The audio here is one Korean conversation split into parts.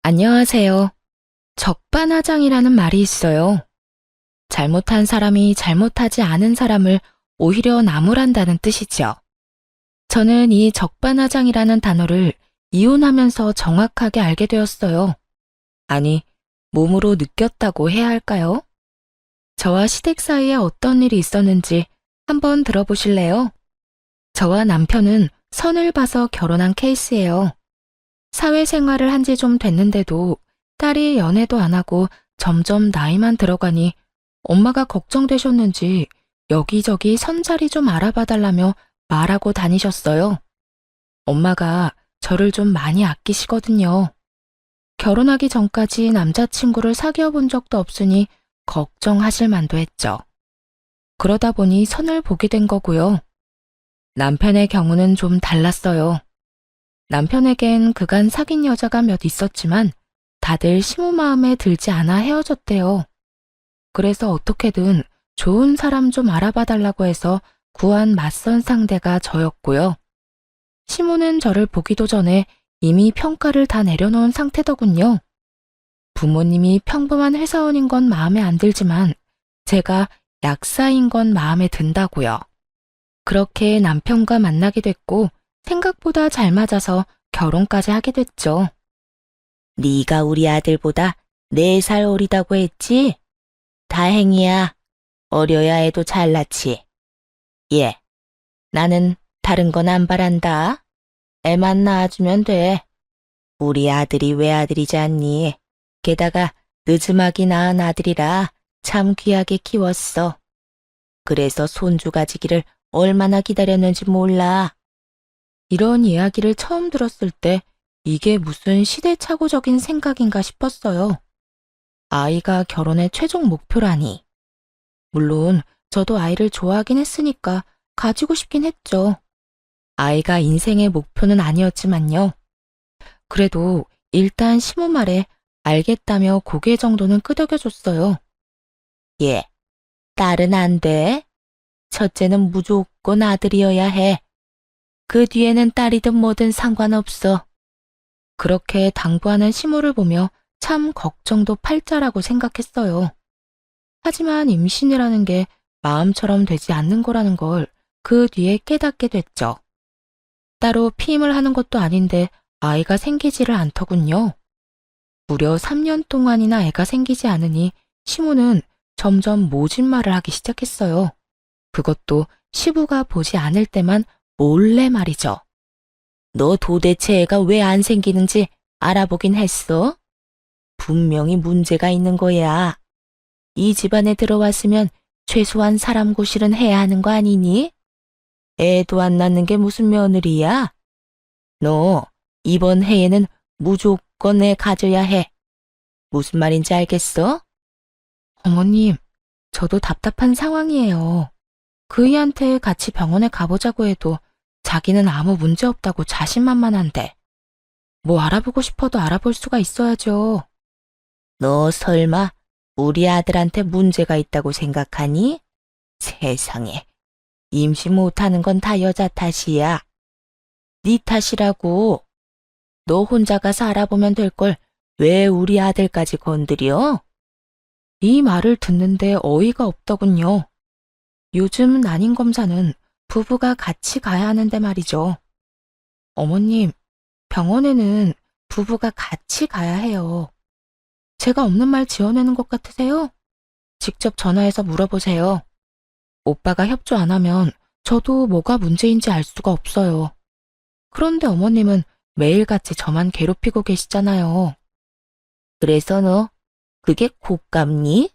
안녕하세요. 적반하장이라는 말이 있어요. 잘못한 사람이 잘못하지 않은 사람을 오히려 나무란다는 뜻이죠. 저는 이 적반하장이라는 단어를 이혼하면서 정확하게 알게 되었어요. 아니, 몸으로 느꼈다고 해야 할까요? 저와 시댁 사이에 어떤 일이 있었는지 한번 들어보실래요? 저와 남편은 선을 봐서 결혼한 케이스예요. 사회생활을 한 지 좀 됐는데도 딸이 연애도 안 하고 점점 나이만 들어가니 엄마가 걱정되셨는지 여기저기 선자리 좀 알아봐 달라며 말하고 다니셨어요. 엄마가 저를 좀 많이 아끼시거든요. 결혼하기 전까지 남자친구를 사귀어 본 적도 없으니 걱정하실 만도 했죠. 그러다 보니 선을 보게 된 거고요. 남편의 경우는 좀 달랐어요. 남편에겐 그간 사귄 여자가 몇 있었지만 다들 시모 마음에 들지 않아 헤어졌대요. 그래서 어떻게든 좋은 사람 좀 알아봐 달라고 해서 구한 맞선 상대가 저였고요. 시모는 저를 보기도 전에 이미 평가를 다 내려놓은 상태더군요. 부모님이 평범한 회사원인 건 마음에 안 들지만 제가 약사인 건 마음에 든다고요. 그렇게 남편과 만나게 됐고 생각보다 잘 맞아서 결혼까지 하게 됐죠. 네가 우리 아들보다 4살 어리다고 했지? 다행이야. 어려야 해도 잘났지. 예, 나는 다른 건 안 바란다. 애만 낳아주면 돼. 우리 아들이 외아들이지 않니? 게다가 늦음하게 낳은 아들이라 참 귀하게 키웠어. 그래서 손주 가지기를 얼마나 기다렸는지 몰라. 이런 이야기를 처음 들었을 때 이게 무슨 시대착오적인 생각인가 싶었어요. 아이가 결혼의 최종 목표라니. 물론 저도 아이를 좋아하긴 했으니까 가지고 싶긴 했죠. 아이가 인생의 목표는 아니었지만요. 그래도 일단 시모 말에 알겠다며 고개 정도는 끄덕여줬어요. 예, 딸은 안 돼. 첫째는 무조건 아들이어야 해. 그 뒤에는 딸이든 뭐든 상관없어. 그렇게 당부하는 시모를 보며 참 걱정도 팔자라고 생각했어요. 하지만 임신이라는 게 마음처럼 되지 않는 거라는 걸 그 뒤에 깨닫게 됐죠. 따로 피임을 하는 것도 아닌데 아이가 생기지를 않더군요. 무려 3년 동안이나 애가 생기지 않으니 시모는 점점 모진 말을 하기 시작했어요. 그것도 시부가 보지 않을 때만 몰래 말이죠. 너 도대체 애가 왜 안 생기는지 알아보긴 했어? 분명히 문제가 있는 거야. 이 집안에 들어왔으면 최소한 사람 고실은 해야 하는 거 아니니? 애도 안 낳는 게 무슨 며느리야? 너 이번 해에는 무조건 애 가져야 해. 무슨 말인지 알겠어? 어머님, 저도 답답한 상황이에요. 그이한테 같이 병원에 가보자고 해도 자기는 아무 문제 없다고 자신만만한데 뭐 알아보고 싶어도 알아볼 수가 있어야죠. 너 설마 우리 아들한테 문제가 있다고 생각하니? 세상에, 임신 못하는 건 다 여자 탓이야. 네 탓이라고. 너 혼자 가서 알아보면 될 걸 왜 우리 아들까지 건드려? 이 말을 듣는데 어이가 없더군요. 요즘 난임 검사는 부부가 같이 가야 하는데 말이죠. 어머님, 병원에는 부부가 같이 가야 해요. 제가 없는 말 지어내는 것 같으세요? 직접 전화해서 물어보세요. 오빠가 협조 안 하면 저도 뭐가 문제인지 알 수가 없어요. 그런데 어머님은 매일같이 저만 괴롭히고 계시잖아요. 그래서 너 그게 곶감니?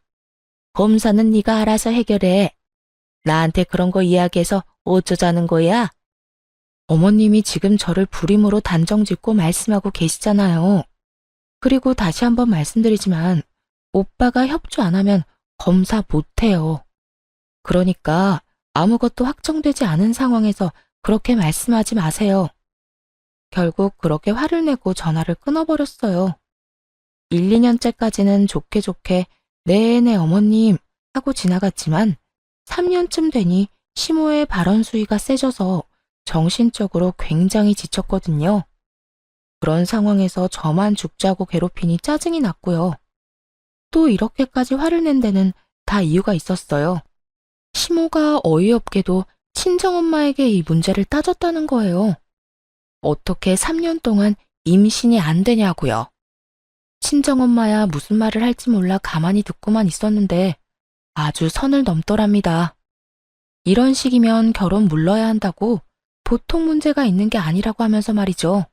검사는 네가 알아서 해결해. 나한테 그런 거 이야기해서 어쩌자는 거야? 어머님이 지금 저를 불임으로 단정짓고 말씀하고 계시잖아요. 그리고 다시 한번 말씀드리지만 오빠가 협조 안 하면 검사 못해요. 그러니까 아무것도 확정되지 않은 상황에서 그렇게 말씀하지 마세요. 결국 그렇게 화를 내고 전화를 끊어버렸어요. 1, 2년째까지는 좋게 좋게 네네 어머님 하고 지나갔지만 3년쯤 되니 시모의 발언 수위가 세져서 정신적으로 굉장히 지쳤거든요. 그런 상황에서 저만 죽자고 괴롭히니 짜증이 났고요. 또 이렇게까지 화를 낸 데는 다 이유가 있었어요. 시모가 어이없게도 친정엄마에게 이 문제를 따졌다는 거예요. 어떻게 3년 동안 임신이 안 되냐고요. 친정엄마야 무슨 말을 할지 몰라 가만히 듣고만 있었는데 아주 선을 넘더랍니다. 이런 식이면 결혼 물러야 한다고 보통 문제가 있는 게 아니라고 하면서 말이죠.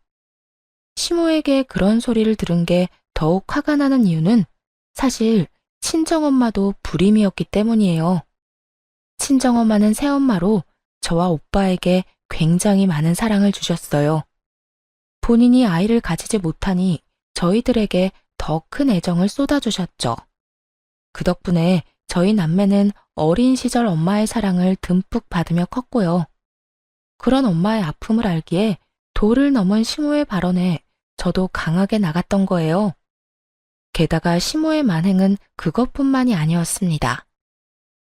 시모에게 그런 소리를 들은 게 더욱 화가 나는 이유는 사실 친정엄마도 불임이었기 때문이에요. 친정엄마는 새엄마로 저와 오빠에게 굉장히 많은 사랑을 주셨어요. 본인이 아이를 가지지 못하니 저희들에게 더 큰 애정을 쏟아주셨죠. 그 덕분에 저희 남매는 어린 시절 엄마의 사랑을 듬뿍 받으며 컸고요. 그런 엄마의 아픔을 알기에 도를 넘은 시모의 발언에 저도 강하게 나갔던 거예요. 게다가 시모의 만행은 그것뿐만이 아니었습니다.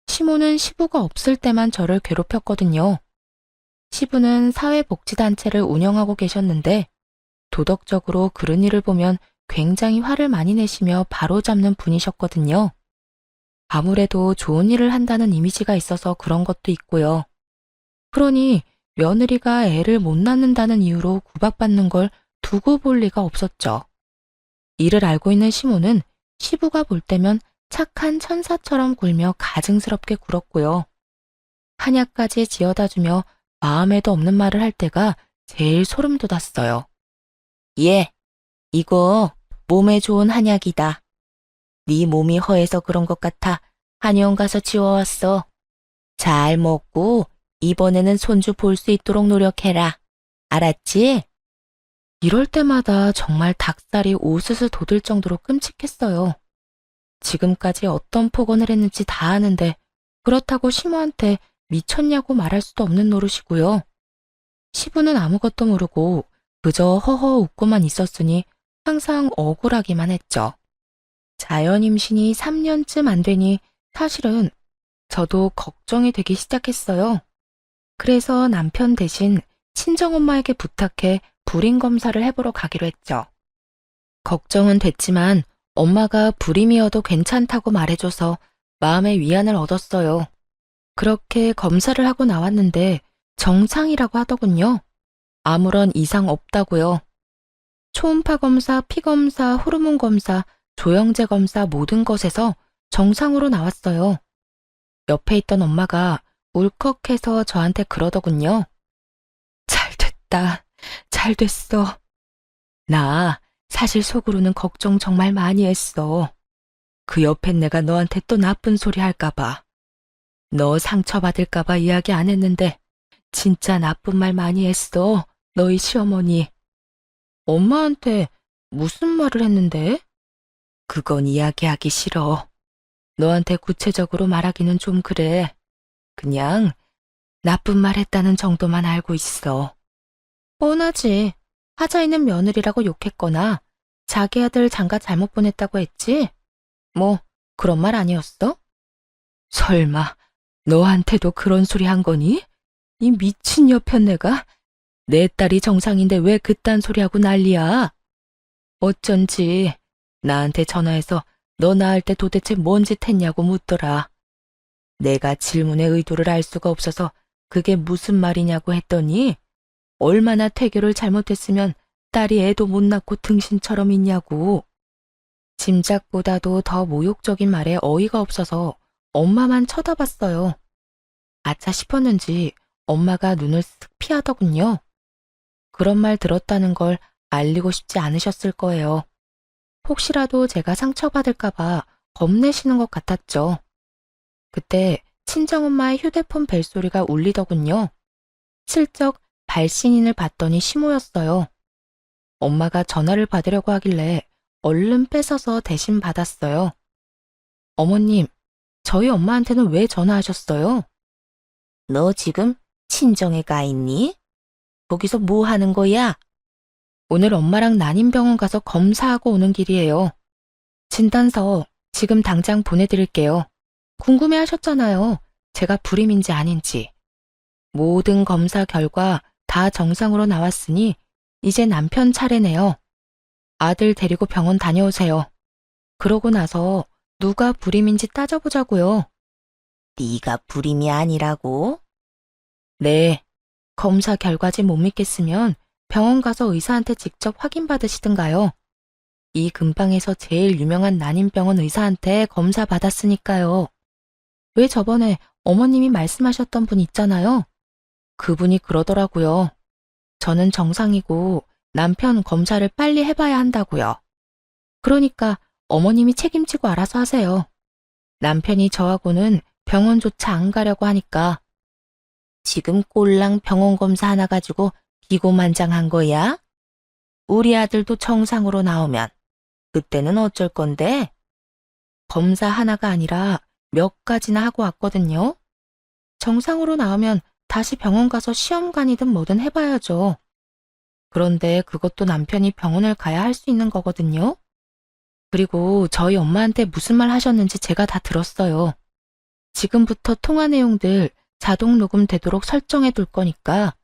시모는 시부가 없을 때만 저를 괴롭혔거든요. 시부는 사회복지단체를 운영하고 계셨는데 도덕적으로 그런 일을 보면 굉장히 화를 많이 내시며 바로잡는 분이셨거든요. 아무래도 좋은 일을 한다는 이미지가 있어서 그런 것도 있고요. 그러니 며느리가 애를 못 낳는다는 이유로 구박받는 걸 두고 볼 리가 없었죠. 이를 알고 있는 시모는 시부가 볼 때면 착한 천사처럼 굴며 가증스럽게 굴었고요. 한약까지 지어다주며 마음에도 없는 말을 할 때가 제일 소름 돋았어요. 예, 이거 몸에 좋은 한약이다. 네 몸이 허해서 그런 것 같아 한의원 가서 지워왔어. 잘 먹고 이번에는 손주 볼 수 있도록 노력해라. 알았지? 이럴 때마다 정말 닭살이 오스스 돋을 정도로 끔찍했어요. 지금까지 어떤 폭언을 했는지 다 아는데 그렇다고 시모한테 미쳤냐고 말할 수도 없는 노릇이고요. 시부는 아무것도 모르고 그저 허허 웃고만 있었으니 항상 억울하기만 했죠. 자연 임신이 3년쯤 안 되니 사실은 저도 걱정이 되기 시작했어요. 그래서 남편 대신 친정엄마에게 부탁해 불임 검사를 해보러 가기로 했죠. 걱정은 됐지만 엄마가 불임이어도 괜찮다고 말해줘서 마음의 위안을 얻었어요. 그렇게 검사를 하고 나왔는데 정상이라고 하더군요. 아무런 이상 없다고요. 초음파 검사, 피 검사, 호르몬 검사, 조영제 검사 모든 것에서 정상으로 나왔어요. 옆에 있던 엄마가 울컥해서 저한테 그러더군요. 잘 됐다. 잘 됐어. 나 사실 속으로는 걱정 정말 많이 했어. 그 옆엔 내가 너한테 또 나쁜 소리 할까봐. 너 상처받을까봐 이야기 안 했는데 진짜 나쁜 말 많이 했어. 너희 시어머니. 엄마한테 무슨 말을 했는데? 그건 이야기하기 싫어. 너한테 구체적으로 말하기는 좀 그래. 그냥 나쁜 말 했다는 정도만 알고 있어. 뻔하지. 하자 있는 며느리라고 욕했거나 자기 아들 장가 잘못 보냈다고 했지? 뭐 그런 말 아니었어? 설마 너한테도 그런 소리 한 거니? 이 미친 여편네가? 내 딸이 정상인데 왜 그딴 소리 하고 난리야? 어쩐지 나한테 전화해서 너 낳을 때 도대체 뭔 짓 했냐고 묻더라. 내가 질문의 의도를 알 수가 없어서 그게 무슨 말이냐고 했더니 얼마나 태교를 잘못했으면 딸이 애도 못 낳고 등신처럼 있냐고. 짐작보다도 더 모욕적인 말에 어이가 없어서 엄마만 쳐다봤어요. 아차 싶었는지 엄마가 눈을 쓱 피하더군요. 그런 말 들었다는 걸 알리고 싶지 않으셨을 거예요. 혹시라도 제가 상처받을까봐 겁내시는 것 같았죠. 그때 친정엄마의 휴대폰 벨소리가 울리더군요. 슬쩍 발신인을 봤더니 시모였어요. 엄마가 전화를 받으려고 하길래 얼른 뺏어서 대신 받았어요. 어머님, 저희 엄마한테는 왜 전화하셨어요? 너 지금 친정에 가 있니? 거기서 뭐 하는 거야? 오늘 엄마랑 난임병원 가서 검사하고 오는 길이에요. 진단서 지금 당장 보내드릴게요. 궁금해 하셨잖아요. 제가 불임인지 아닌지. 모든 검사 결과 다 정상으로 나왔으니 이제 남편 차례네요. 아들 데리고 병원 다녀오세요. 그러고 나서 누가 불임인지 따져보자고요. 네가 불임이 아니라고? 네. 검사 결과지 못 믿겠으면 병원 가서 의사한테 직접 확인받으시든가요. 이 근방에서 제일 유명한 난임병원 의사한테 검사 받았으니까요. 왜 저번에 어머님이 말씀하셨던 분 있잖아요. 그분이 그러더라고요. 저는 정상이고 남편 검사를 빨리 해봐야 한다고요. 그러니까 어머님이 책임지고 알아서 하세요. 남편이 저하고는 병원조차 안 가려고 하니까. 지금 꼴랑 병원 검사 하나 가지고 기고만장한 거야? 우리 아들도 정상으로 나오면 그때는 어쩔 건데? 검사 하나가 아니라 몇 가지나 하고 왔거든요. 정상으로 나오면 다시 병원 가서 시험관이든 뭐든 해봐야죠. 그런데 그것도 남편이 병원을 가야 할 수 있는 거거든요. 그리고 저희 엄마한테 무슨 말 하셨는지 제가 다 들었어요. 지금부터 통화 내용들 자동 녹음되도록 설정해 둘 거니까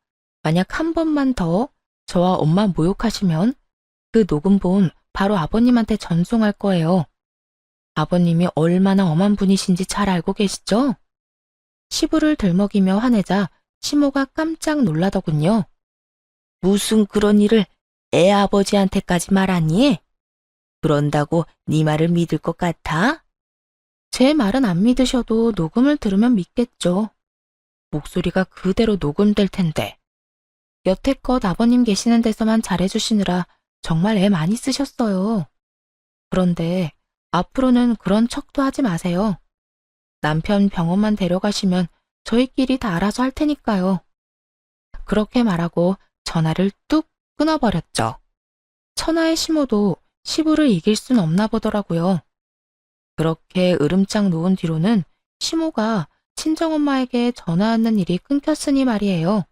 만약 한 번만 더 저와 엄마 모욕하시면 그 녹음본 바로 아버님한테 전송할 거예요. 아버님이 얼마나 엄한 분이신지 잘 알고 계시죠? 시부를 들먹이며 화내자 시모가 깜짝 놀라더군요. 무슨 그런 일을 애 아버지한테까지 말하니? 그런다고 네 말을 믿을 것 같아? 제 말은 안 믿으셔도 녹음을 들으면 믿겠죠. 목소리가 그대로 녹음될 텐데. 여태껏 아버님 계시는 데서만 잘해주시느라 정말 애 많이 쓰셨어요. 그런데 앞으로는 그런 척도 하지 마세요. 남편 병원만 데려가시면 저희끼리 다 알아서 할 테니까요. 그렇게 말하고 전화를 뚝 끊어버렸죠. 천하의 시모도 시부를 이길 순 없나 보더라고요. 그렇게 으름장 놓은 뒤로는 시모가 친정엄마에게 전화하는 일이 끊겼으니 말이에요.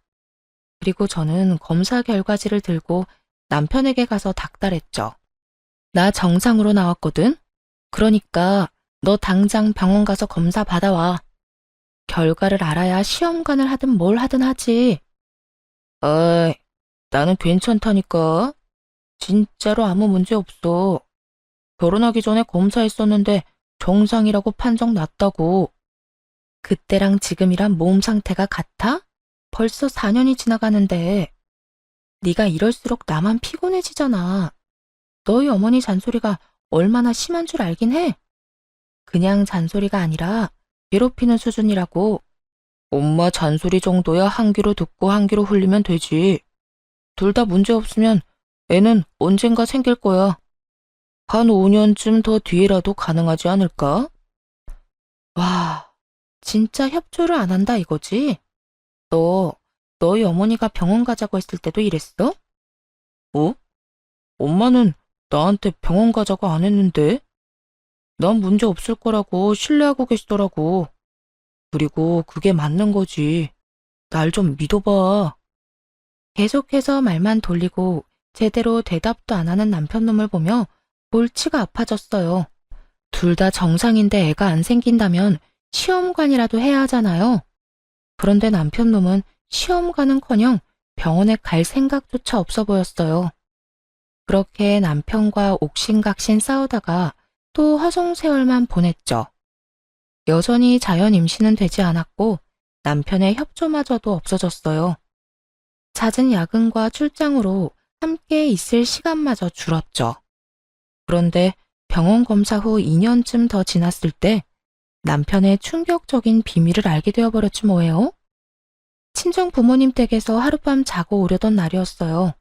그리고 저는 검사 결과지를 들고 남편에게 가서 닥달했죠. 나 정상으로 나왔거든? 그러니까 너 당장 병원 가서 검사 받아와. 결과를 알아야 시험관을 하든 뭘 하든 하지. 어이, 나는 괜찮다니까. 진짜로 아무 문제 없어. 결혼하기 전에 검사했었는데 정상이라고 판정 났다고. 그때랑 지금이랑 몸 상태가 같아? 벌써 4년이 지나가는데. 네가 이럴수록 나만 피곤해지잖아. 너희 어머니 잔소리가 얼마나 심한 줄 알긴 해. 그냥 잔소리가 아니라 괴롭히는 수준이라고. 엄마 잔소리 정도야 한 귀로 듣고 한 귀로 흘리면 되지. 둘 다 문제 없으면 애는 언젠가 생길 거야. 한 5년쯤 더 뒤에라도 가능하지 않을까? 와, 진짜 협조를 안 한다 이거지? 너희 어머니가 병원 가자고 했을 때도 이랬어? 어? 엄마는 나한테 병원 가자고 안 했는데? 난 문제 없을 거라고 신뢰하고 계시더라고. 그리고 그게 맞는 거지. 날 좀 믿어봐. 계속해서 말만 돌리고 제대로 대답도 안 하는 남편 놈을 보며 골치가 아파졌어요. 둘 다 정상인데 애가 안 생긴다면 시험관이라도 해야 하잖아요. 그런데 남편 놈은 시험관은커녕 병원에 갈 생각조차 없어 보였어요. 그렇게 남편과 옥신각신 싸우다가 또 허송세월만 보냈죠. 여전히 자연 임신은 되지 않았고 남편의 협조마저도 없어졌어요. 잦은 야근과 출장으로 함께 있을 시간마저 줄었죠. 그런데 병원 검사 후 2년쯤 더 지났을 때 남편의 충격적인 비밀을 알게 되어버렸지 뭐예요? 친정 부모님 댁에서 하룻밤 자고 오려던 날이었어요.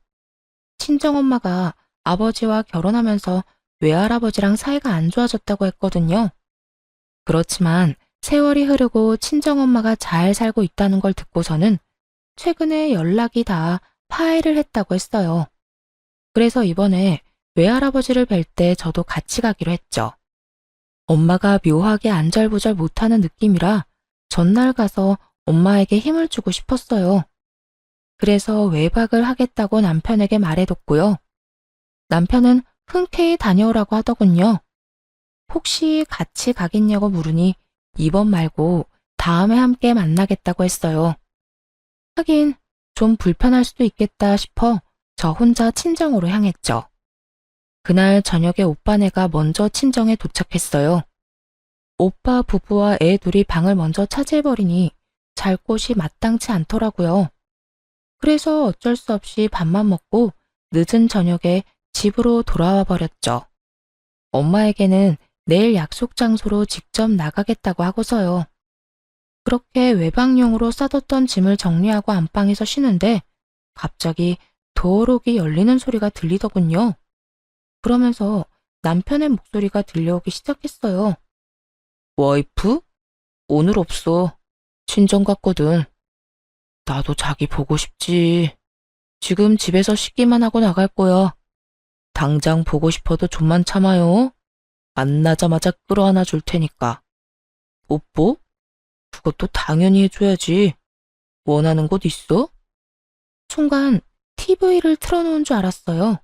친정엄마가 아버지와 결혼하면서 외할아버지랑 사이가 안 좋아졌다고 했거든요. 그렇지만 세월이 흐르고 친정엄마가 잘 살고 있다는 걸 듣고서는 최근에 연락이 다 파해를 했다고 했어요. 그래서 이번에 외할아버지를 뵐 때 저도 같이 가기로 했죠. 엄마가 묘하게 안절부절 못하는 느낌이라 전날 가서 엄마에게 힘을 주고 싶었어요. 그래서 외박을 하겠다고 남편에게 말해뒀고요. 남편은 흔쾌히 다녀오라고 하더군요. 혹시 같이 가겠냐고 물으니 이번 말고 다음에 함께 만나겠다고 했어요. 하긴 좀 불편할 수도 있겠다 싶어 저 혼자 친정으로 향했죠. 그날 저녁에 오빠네가 먼저 친정에 도착했어요. 오빠 부부와 애 둘이 방을 먼저 차지해버리니 잘 곳이 마땅치 않더라고요. 그래서 어쩔 수 없이 밥만 먹고 늦은 저녁에 집으로 돌아와 버렸죠. 엄마에게는 내일 약속 장소로 직접 나가겠다고 하고서요. 그렇게 외박용으로 싸뒀던 짐을 정리하고 안방에서 쉬는데 갑자기 도어록이 열리는 소리가 들리더군요. 그러면서 남편의 목소리가 들려오기 시작했어요. 와이프? 오늘 없어. 친정 갔거든. 나도 자기 보고 싶지. 지금 집에서 씻기만 하고 나갈 거야. 당장 보고 싶어도 좀만 참아요. 만나자마자 끌어안아 줄 테니까. 뽀뽀? 그것도 당연히 해줘야지. 원하는 곳 있어? 순간 TV를 틀어놓은 줄 알았어요.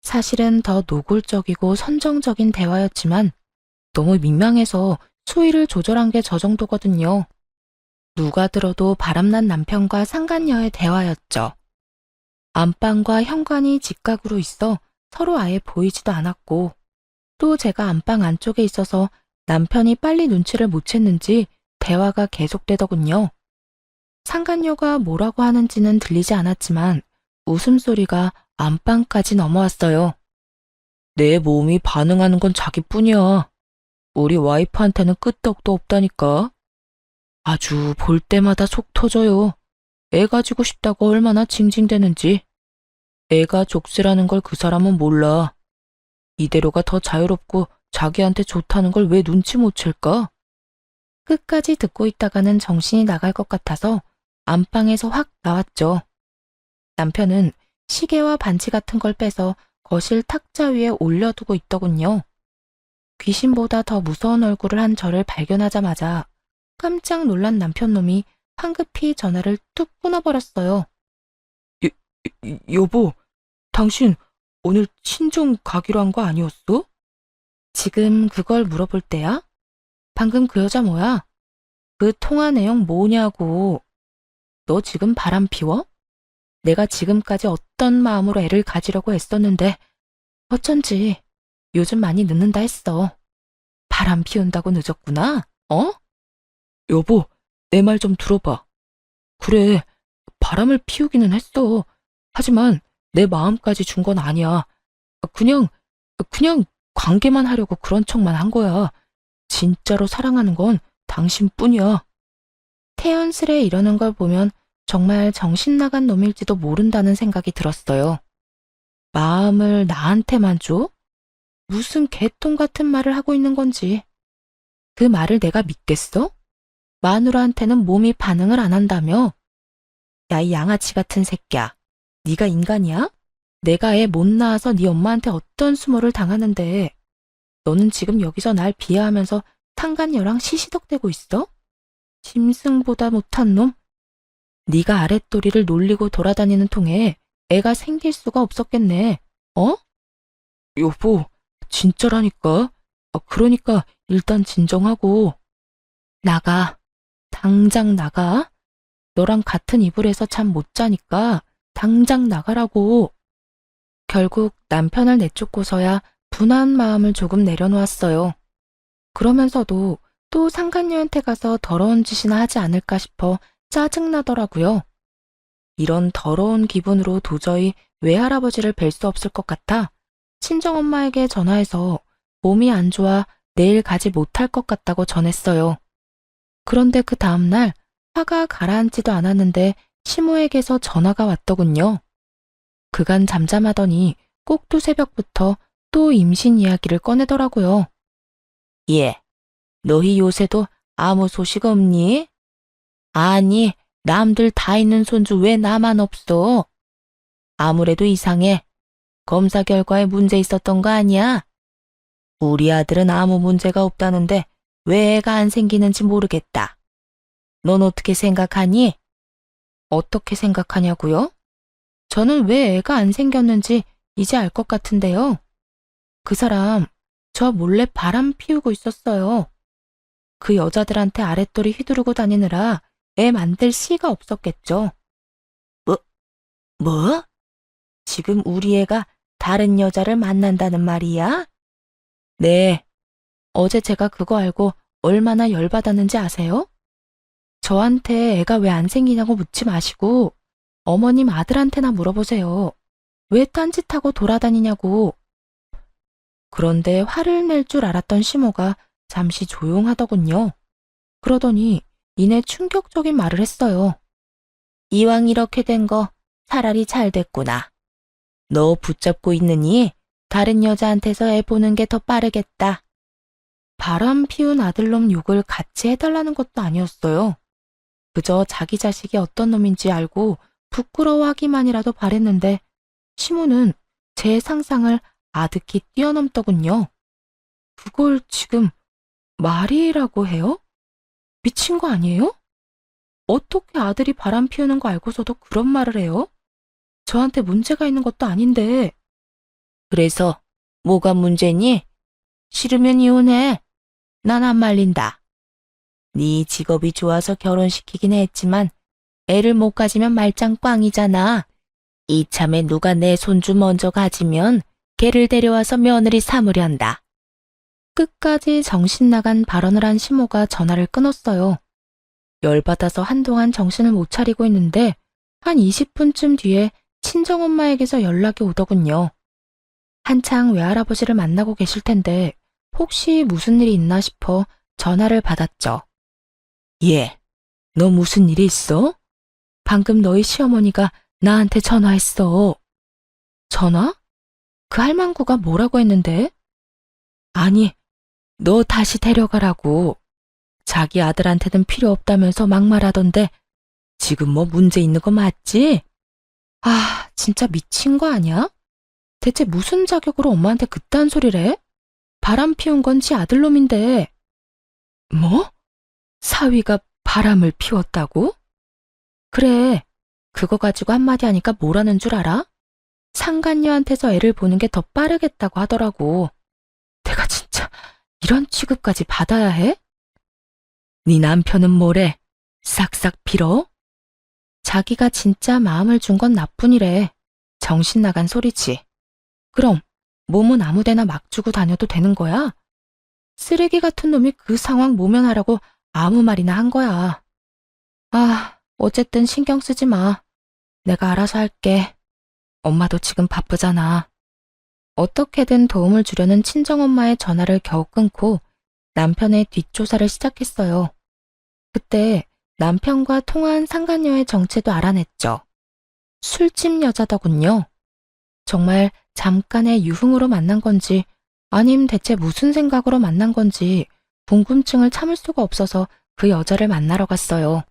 사실은 더 노골적이고 선정적인 대화였지만 너무 민망해서 수위를 조절한 게 저 정도거든요. 누가 들어도 바람난 남편과 상간녀의 대화였죠. 안방과 현관이 직각으로 있어 서로 아예 보이지도 않았고 또 제가 안방 안쪽에 있어서 남편이 빨리 눈치를 못 챘는지 대화가 계속되더군요. 상간녀가 뭐라고 하는지는 들리지 않았지만 웃음소리가 안방까지 넘어왔어요. 내 몸이 반응하는 건 자기뿐이야. 우리 와이프한테는 끄떡도 없다니까. 아주 볼 때마다 속 터져요. 애 가지고 싶다고 얼마나 징징대는지. 애가 족쇄라는 걸 그 사람은 몰라. 이대로가 더 자유롭고 자기한테 좋다는 걸 왜 눈치 못 챌까? 끝까지 듣고 있다가는 정신이 나갈 것 같아서 안방에서 확 나왔죠. 남편은 시계와 반지 같은 걸 빼서 거실 탁자 위에 올려두고 있더군요. 귀신보다 더 무서운 얼굴을 한 저를 발견하자마자 깜짝 놀란 남편놈이 황급히 전화를 뚝 끊어버렸어요. 여보, 당신 오늘 친정 가기로 한 거 아니었어? 지금 그걸 물어볼 때야? 방금 그 여자 뭐야? 그 통화 내용 뭐냐고. 너 지금 바람 피워? 내가 지금까지 어떤 마음으로 애를 가지려고 애썼는데 어쩐지 요즘 많이 늦는다 했어. 바람 피운다고 늦었구나? 어? 여보, 내 말 좀 들어봐. 그래, 바람을 피우기는 했어. 하지만 내 마음까지 준 건 아니야. 그냥 관계만 하려고 그런 척만 한 거야. 진짜로 사랑하는 건 당신뿐이야. 태연스레 이러는 걸 보면 정말 정신 나간 놈일지도 모른다는 생각이 들었어요. 마음을 나한테만 줘? 무슨 개똥 같은 말을 하고 있는 건지. 그 말을 내가 믿겠어? 마누라한테는 몸이 반응을 안 한다며? 야, 이 양아치 같은 새끼야. 네가 인간이야? 내가 애 못 낳아서 네 엄마한테 어떤 수모를 당하는데 너는 지금 여기서 날 비하하면서 상간녀랑 시시덕대고 있어? 짐승보다 못한 놈? 네가 아랫도리를 놀리고 돌아다니는 통에 애가 생길 수가 없었겠네. 어? 여보, 진짜라니까. 그러니까 일단 진정하고. 나가. 당장 나가. 너랑 같은 이불에서 잠 못 자니까 당장 나가라고. 결국 남편을 내쫓고서야 분한 마음을 조금 내려놓았어요. 그러면서도 또 상간녀한테 가서 더러운 짓이나 하지 않을까 싶어 짜증나더라고요. 이런 더러운 기분으로 도저히 외할아버지를 뵐 수 없을 것 같아 친정엄마에게 전화해서 몸이 안 좋아 내일 가지 못할 것 같다고 전했어요. 그런데 그 다음날 화가 가라앉지도 않았는데 시모에게서 전화가 왔더군요. 그간 잠잠하더니 꼭두 새벽부터 또 임신 이야기를 꺼내더라고요. 예, 너희 요새도 아무 소식 없니? 아니, 남들 다 있는 손주 왜 나만 없어? 아무래도 이상해. 검사 결과에 문제 있었던 거 아니야? 우리 아들은 아무 문제가 없다는데 왜 애가 안 생기는지 모르겠다. 넌 어떻게 생각하니? 어떻게 생각하냐고요? 저는 왜 애가 안 생겼는지 이제 알 것 같은데요. 그 사람 저 몰래 바람 피우고 있었어요. 그 여자들한테 아랫도리 휘두르고 다니느라 애 만들 씨가 없었겠죠. 뭐? 지금 우리 애가 다른 여자를 만난다는 말이야? 네. 어제 제가 그거 알고 얼마나 열받았는지 아세요? 저한테 애가 왜 안 생기냐고 묻지 마시고 어머님 아들한테나 물어보세요. 왜 딴짓하고 돌아다니냐고. 그런데 화를 낼 줄 알았던 시모가 잠시 조용하더군요. 그러더니 이내 충격적인 말을 했어요. 이왕 이렇게 된 거 차라리 잘 됐구나. 너 붙잡고 있느니 다른 여자한테서 애 보는 게 더 빠르겠다. 바람 피운 아들놈 욕을 같이 해달라는 것도 아니었어요. 그저 자기 자식이 어떤 놈인지 알고 부끄러워하기만이라도 바랬는데 시모는 제 상상을 아득히 뛰어넘더군요. 그걸 지금 말이라고 해요? 미친 거 아니에요? 어떻게 아들이 바람 피우는 거 알고서도 그런 말을 해요? 저한테 문제가 있는 것도 아닌데. 그래서 뭐가 문제니? 싫으면 이혼해. 난 안 말린다. 네 직업이 좋아서 결혼시키긴 했지만 애를 못 가지면 말짱 꽝이잖아. 이참에 누가 내 손주 먼저 가지면 걔를 데려와서 며느리 삼으련다. 끝까지 정신 나간 발언을 한 시모가 전화를 끊었어요. 열받아서 한동안 정신을 못 차리고 있는데 한 20분쯤 뒤에 친정엄마에게서 연락이 오더군요. 한창 외할아버지를 만나고 계실 텐데 혹시 무슨 일이 있나 싶어 전화를 받았죠. 예, 너 무슨 일이 있어? 방금 너희 시어머니가 나한테 전화했어. 전화? 그 할망구가 뭐라고 했는데? 아니, 너 다시 데려가라고. 자기 아들한테는 필요 없다면서 막말하던데 지금 뭐 문제 있는 거 맞지? 아, 진짜 미친 거 아니야? 대체 무슨 자격으로 엄마한테 그딴 소리를 해? 바람 피운 건 지 아들놈인데. 뭐? 사위가 바람을 피웠다고? 그래, 그거 가지고 한마디 하니까 뭐라는 줄 알아? 상간녀한테서 애를 보는 게 더 빠르겠다고 하더라고. 내가 진짜 이런 취급까지 받아야 해? 네 남편은 뭐래? 싹싹 빌어? 자기가 진짜 마음을 준 건 나뿐이래. 정신 나간 소리지. 그럼 몸은 아무데나 막 주고 다녀도 되는 거야? 쓰레기 같은 놈이 그 상황 모면하라고 아무 말이나 한 거야. 아, 어쨌든 신경 쓰지 마. 내가 알아서 할게. 엄마도 지금 바쁘잖아. 어떻게든 도움을 주려는 친정엄마의 전화를 겨우 끊고 남편의 뒷조사를 시작했어요. 그때 남편과 통화한 상간녀의 정체도 알아냈죠. 술집 여자더군요. 정말 잠깐의 유흥으로 만난 건지 아님 대체 무슨 생각으로 만난 건지 궁금증을 참을 수가 없어서 그 여자를 만나러 갔어요.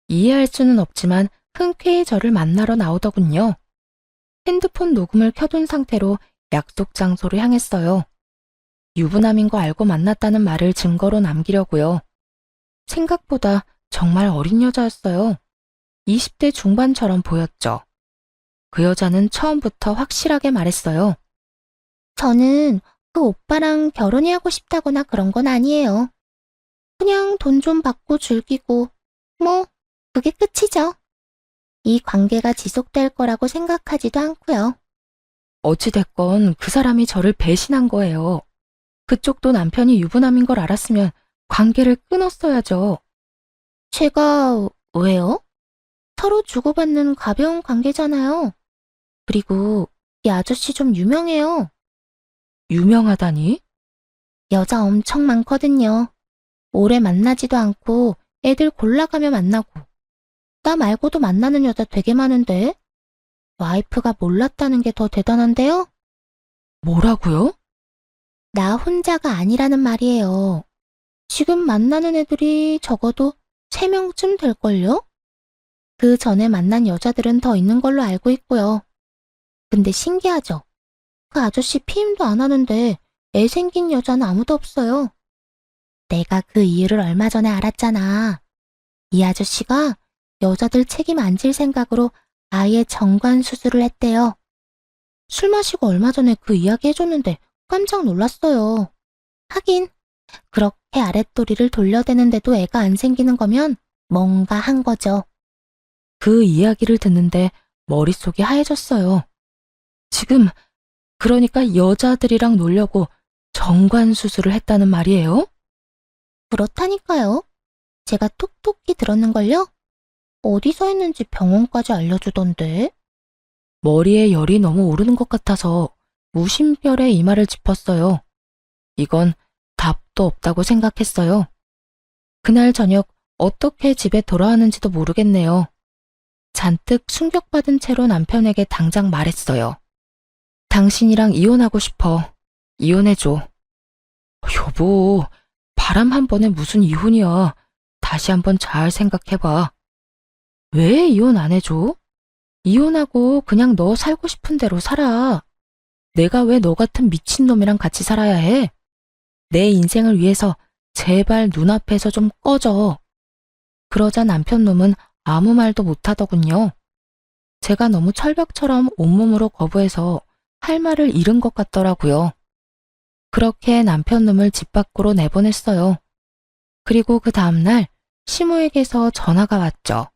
이해할 수는 없지만 흔쾌히 저를 만나러 나오더군요. 핸드폰 녹음을 켜둔 상태로 약속 장소로 향했어요. 유부남인 거 알고 만났다는 말을 증거로 남기려고요. 생각보다 정말 어린 여자였어요. 20대 중반처럼 보였죠. 그 여자는 처음부터 확실하게 말했어요. 저는 그 오빠랑 결혼이 하고 싶다거나 그런 건 아니에요. 그냥 돈 좀 받고 즐기고, 뭐, 그게 끝이죠. 이 관계가 지속될 거라고 생각하지도 않고요. 어찌됐건 그 사람이 저를 배신한 거예요. 그쪽도 남편이 유부남인 걸 알았으면 관계를 끊었어야죠. 제가 왜요? 서로 주고받는 가벼운 관계잖아요. 그리고 이 아저씨 좀 유명해요. 유명하다니? 여자 엄청 많거든요. 오래 만나지도 않고 애들 골라가며 만나고. 나 말고도 만나는 여자 되게 많은데. 와이프가 몰랐다는 게 더 대단한데요? 뭐라고요? 나 혼자가 아니라는 말이에요. 지금 만나는 애들이 적어도 3명쯤 될걸요? 그 전에 만난 여자들은 더 있는 걸로 알고 있고요. 근데 신기하죠? 그 아저씨 피임도 안 하는데 애 생긴 여자는 아무도 없어요. 내가 그 이유를 얼마 전에 알았잖아. 이 아저씨가 여자들 책임 안 질 생각으로 아예 정관 수술을 했대요. 술 마시고 얼마 전에 그 이야기 해줬는데 깜짝 놀랐어요. 하긴 그렇게 아랫도리를 돌려대는데도 애가 안 생기는 거면 뭔가 한 거죠. 그 이야기를 듣는데 머릿속이 하얘졌어요. 지금 그러니까 여자들이랑 놀려고 정관 수술을 했다는 말이에요? 그렇다니까요. 제가 톡톡히 들었는걸요? 어디서 했는지 병원까지 알려주던데. 머리에 열이 너무 오르는 것 같아서 무심결에 이마를 짚었어요. 이건 답도 없다고 생각했어요. 그날 저녁 어떻게 집에 돌아왔는지도 모르겠네요. 잔뜩 충격받은 채로 남편에게 당장 말했어요. 당신이랑 이혼하고 싶어. 이혼해줘. 여보, 바람 한 번에 무슨 이혼이야. 다시 한번 잘 생각해봐. 왜 이혼 안 해줘? 이혼하고 그냥 너 살고 싶은 대로 살아. 내가 왜 너 같은 미친놈이랑 같이 살아야 해? 내 인생을 위해서 제발 눈앞에서 좀 꺼져. 그러자 남편놈은 아무 말도 못하더군요. 제가 너무 철벽처럼 온몸으로 거부해서 할 말을 잃은 것 같더라고요. 그렇게 남편놈을 집 밖으로 내보냈어요. 그리고 그 다음날 시모에게서 전화가 왔죠.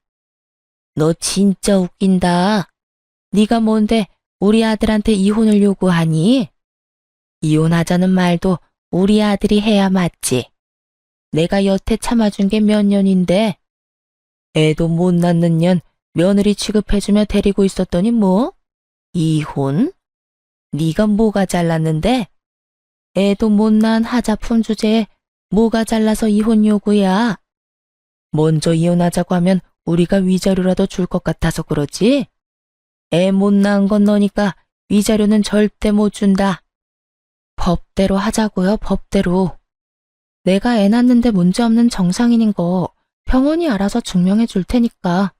너 진짜 웃긴다. 네가 뭔데 우리 아들한테 이혼을 요구하니? 이혼하자는 말도 우리 아들이 해야 맞지. 내가 여태 참아준 게 몇 년인데 애도 못 낳는 년 며느리 취급해주며 데리고 있었더니 뭐? 이혼? 네가 뭐가 잘났는데? 애도 못 낳은 하자품 주제에 뭐가 잘나서 이혼 요구야? 먼저 이혼하자고 하면 우리가 위자료라도 줄 것 같아서 그러지? 애 못 낳은 건 너니까 위자료는 절대 못 준다. 법대로 하자고요, 법대로. 내가 애 낳는데 문제없는 정상인인 거 병원이 알아서 증명해 줄 테니까.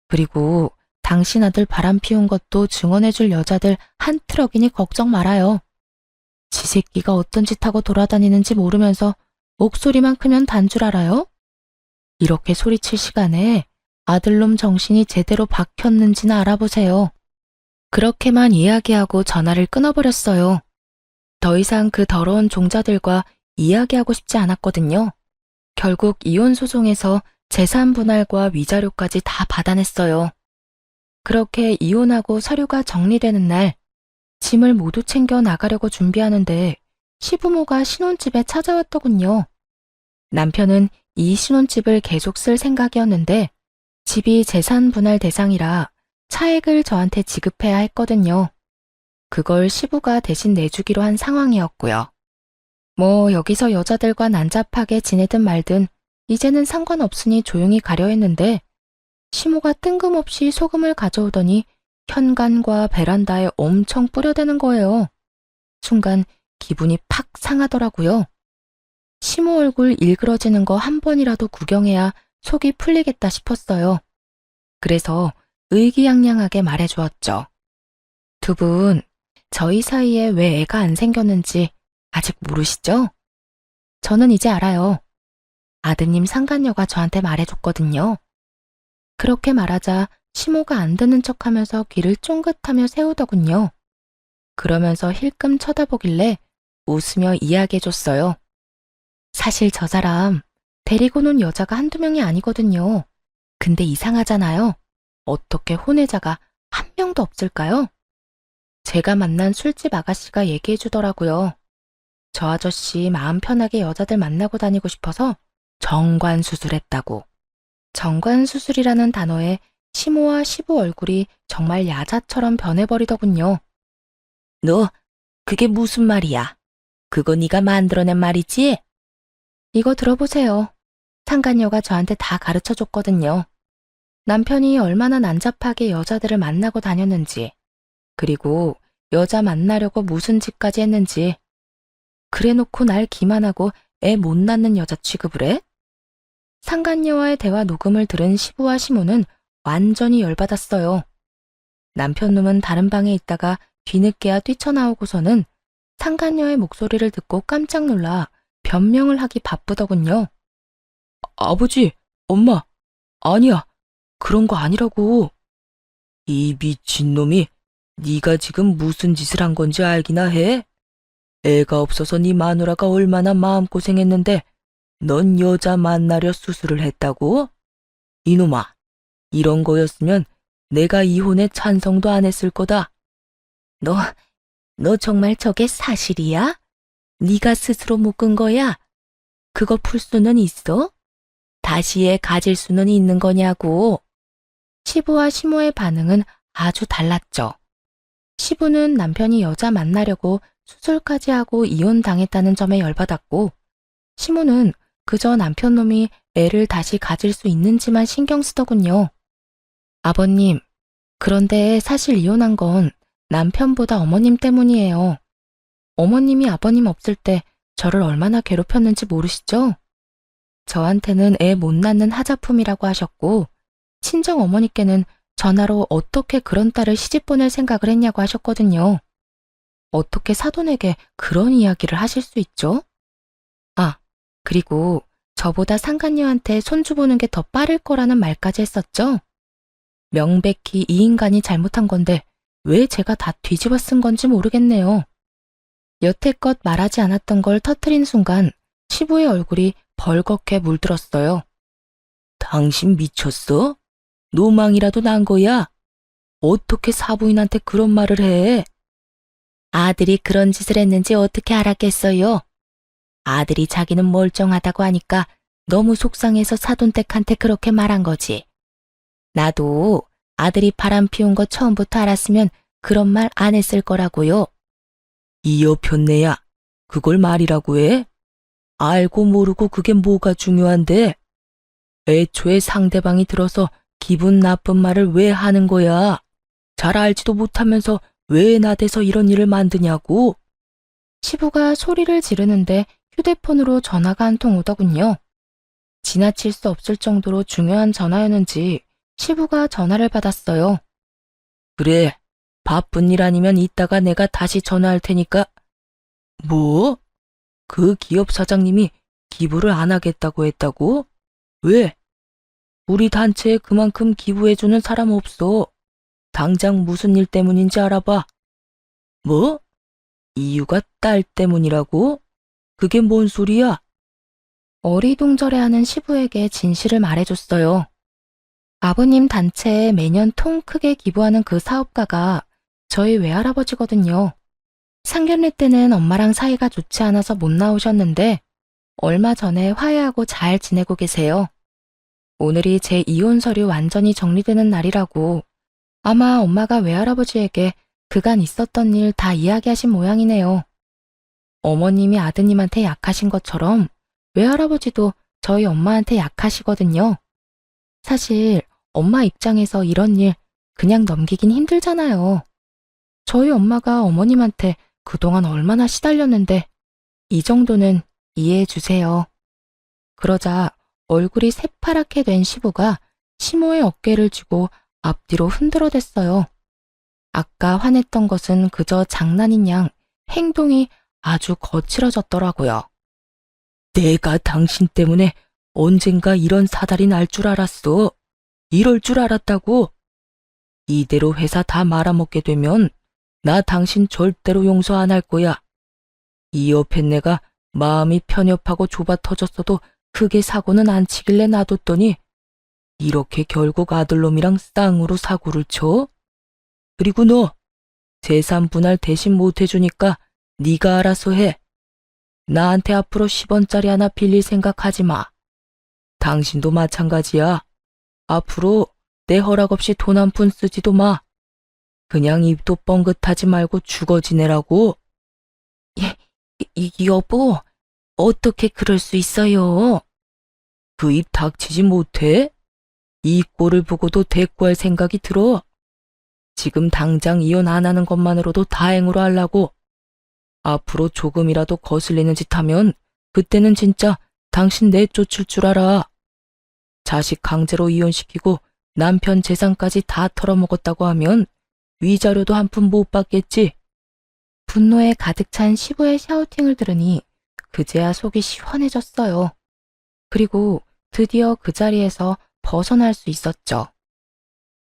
그리고 당신 아들 바람 피운 것도 증언해 줄 여자들 한 트럭이니 걱정 말아요. 지 새끼가 어떤 짓 하고 돌아다니는지 모르면서 목소리만 크면 단 줄 알아요? 이렇게 소리칠 시간에 아들놈 정신이 제대로 박혔는지나 알아보세요. 그렇게만 이야기하고 전화를 끊어버렸어요. 더 이상 그 더러운 종자들과 이야기하고 싶지 않았거든요. 결국 이혼 소송에서 재산 분할과 위자료까지 다 받아냈어요. 그렇게 이혼하고 서류가 정리되는 날, 짐을 모두 챙겨 나가려고 준비하는데 시부모가 신혼집에 찾아왔더군요. 남편은 이 신혼집을 계속 쓸 생각이었는데 집이 재산 분할 대상이라 차액을 저한테 지급해야 했거든요. 그걸 시부가 대신 내주기로 한 상황이었고요. 뭐 여기서 여자들과 난잡하게 지내든 말든 이제는 상관없으니 조용히 가려 했는데 시모가 뜬금없이 소금을 가져오더니 현관과 베란다에 엄청 뿌려대는 거예요. 순간 기분이 팍 상하더라고요. 시모 얼굴 일그러지는 거 한 번이라도 구경해야 속이 풀리겠다 싶었어요. 그래서 의기양양하게 말해주었죠. 두 분, 저희 사이에 왜 애가 안 생겼는지 아직 모르시죠? 저는 이제 알아요. 아드님 상간녀가 저한테 말해줬거든요. 그렇게 말하자 시모가 안 듣는 척하면서 귀를 쫑긋하며 세우더군요. 그러면서 힐끔 쳐다보길래 웃으며 이야기해줬어요. 사실 저 사람 데리고 논 여자가 한두 명이 아니거든요. 근데 이상하잖아요. 어떻게 혼외자가 한 명도 없을까요? 제가 만난 술집 아가씨가 얘기해주더라고요. 저 아저씨 마음 편하게 여자들 만나고 다니고 싶어서 정관 수술했다고. 정관 수술이라는 단어에 시모와 시부 얼굴이 정말 야자처럼 변해버리더군요. 너, 그게 무슨 말이야? 그거 네가 만들어낸 말이지? 이거 들어보세요. 상간녀가 저한테 다 가르쳐줬거든요. 남편이 얼마나 난잡하게 여자들을 만나고 다녔는지, 그리고 여자 만나려고 무슨 짓까지 했는지. 그래놓고 날 기만하고 애 못 낳는 여자 취급을 해? 상간녀와의 대화 녹음을 들은 시부와 시모는 완전히 열받았어요. 남편놈은 다른 방에 있다가 뒤늦게야 뛰쳐나오고서는 상간녀의 목소리를 듣고 깜짝 놀라 변명을 하기 바쁘더군요. 아버지, 엄마, 아니야. 그런 거 아니라고. 이 미친놈이 네가 지금 무슨 짓을 한 건지 알기나 해? 애가 없어서 네 마누라가 얼마나 마음고생했는데 넌 여자 만나려 수술을 했다고? 이놈아, 이런 거였으면 내가 이혼에 찬성도 안 했을 거다. 너 정말 저게 사실이야? 네가 스스로 묶은 거야? 그거 풀 수는 있어? 다시 애 가질 수는 있는 거냐고. 시부와 시모의 반응은 아주 달랐죠. 시부는 남편이 여자 만나려고 수술까지 하고 이혼당했다는 점에 열받았고, 시모는 그저 남편 놈이 애를 다시 가질 수 있는지만 신경 쓰더군요. 아버님, 그런데 사실 이혼한 건 남편보다 어머님 때문이에요. 어머님이 아버님 없을 때 저를 얼마나 괴롭혔는지 모르시죠? 저한테는 애 못 낳는 하자품이라고 하셨고, 친정 어머니께는 전화로 어떻게 그런 딸을 시집 보낼 생각을 했냐고 하셨거든요. 어떻게 사돈에게 그런 이야기를 하실 수 있죠? 아, 그리고 저보다 상간녀한테 손주 보는 게 더 빠를 거라는 말까지 했었죠? 명백히 이 인간이 잘못한 건데 왜 제가 다 뒤집어 쓴 건지 모르겠네요. 여태껏 말하지 않았던 걸 터뜨린 순간 시부의 얼굴이 벌겋게 물들었어요. 당신 미쳤어? 노망이라도 난 거야? 어떻게 사부인한테 그런 말을 해? 아들이 그런 짓을 했는지 어떻게 알았겠어요? 아들이 자기는 멀쩡하다고 하니까 너무 속상해서 사돈댁한테 그렇게 말한 거지. 나도 아들이 바람 피운 거 처음부터 알았으면 그런 말 안 했을 거라고요. 이 여편네야, 그걸 말이라고 해? 알고 모르고 그게 뭐가 중요한데? 애초에 상대방이 들어서 기분 나쁜 말을 왜 하는 거야? 잘 알지도 못하면서 왜 나대서 이런 일을 만드냐고? 시부가 소리를 지르는데 휴대폰으로 전화가 한 통 오더군요. 지나칠 수 없을 정도로 중요한 전화였는지 시부가 전화를 받았어요. 그래, 바쁜 일 아니면 이따가 내가 다시 전화할 테니까. 뭐? 그 기업 사장님이 기부를 안 하겠다고 했다고? 왜? 우리 단체에 그만큼 기부해주는 사람 없어. 당장 무슨 일 때문인지 알아봐. 뭐? 이유가 딸 때문이라고? 그게 뭔 소리야? 어리둥절해하는 시부에게 진실을 말해줬어요. 아버님 단체에 매년 통 크게 기부하는 그 사업가가 저희 외할아버지거든요. 상견례 때는 엄마랑 사이가 좋지 않아서 못 나오셨는데 얼마 전에 화해하고 잘 지내고 계세요. 오늘이 제 이혼 서류 완전히 정리되는 날이라고 아마 엄마가 외할아버지에게 그간 있었던 일 다 이야기하신 모양이네요. 어머님이 아드님한테 약하신 것처럼 외할아버지도 저희 엄마한테 약하시거든요. 사실 엄마 입장에서 이런 일 그냥 넘기긴 힘들잖아요. 저희 엄마가 어머님한테 그동안 얼마나 시달렸는데 이 정도는 이해해 주세요. 그러자 얼굴이 새파랗게 된 시부가 시모의 어깨를 쥐고 앞뒤로 흔들어댔어요. 아까 화냈던 것은 그저 장난인 양 행동이 아주 거칠어졌더라고요. 내가 당신 때문에 언젠가 이런 사달이 날 줄 알았어. 이럴 줄 알았다고. 이대로 회사 다 말아먹게 되면 나 당신 절대로 용서 안 할 거야. 이 옆에 내가 마음이 편협하고 좁아 터졌어도 크게 사고는 안 치길래 놔뒀더니 이렇게 결국 아들놈이랑 쌍으로 사고를 쳐? 그리고 너 재산 분할 대신 못 해주니까 네가 알아서 해. 나한테 앞으로 10원짜리 하나 빌릴 생각하지 마. 당신도 마찬가지야. 앞으로 내 허락 없이 돈 한 푼 쓰지도 마. 그냥 입도 뻥긋하지 말고 죽어 지내라고. 여보, 어떻게 그럴 수 있어요? 그 입 닥치지 못해? 이 꼴을 보고도 대꾸할 생각이 들어. 지금 당장 이혼 안 하는 것만으로도 다행으로 하려고. 앞으로 조금이라도 거슬리는 짓 하면 그때는 진짜 당신 내쫓을 줄 알아. 자식 강제로 이혼시키고 남편 재산까지 다 털어먹었다고 하면 위자료도 한 푼 못 받겠지. 분노에 가득 찬 시부의 샤우팅을 들으니 그제야 속이 시원해졌어요. 그리고 드디어 그 자리에서 벗어날 수 있었죠.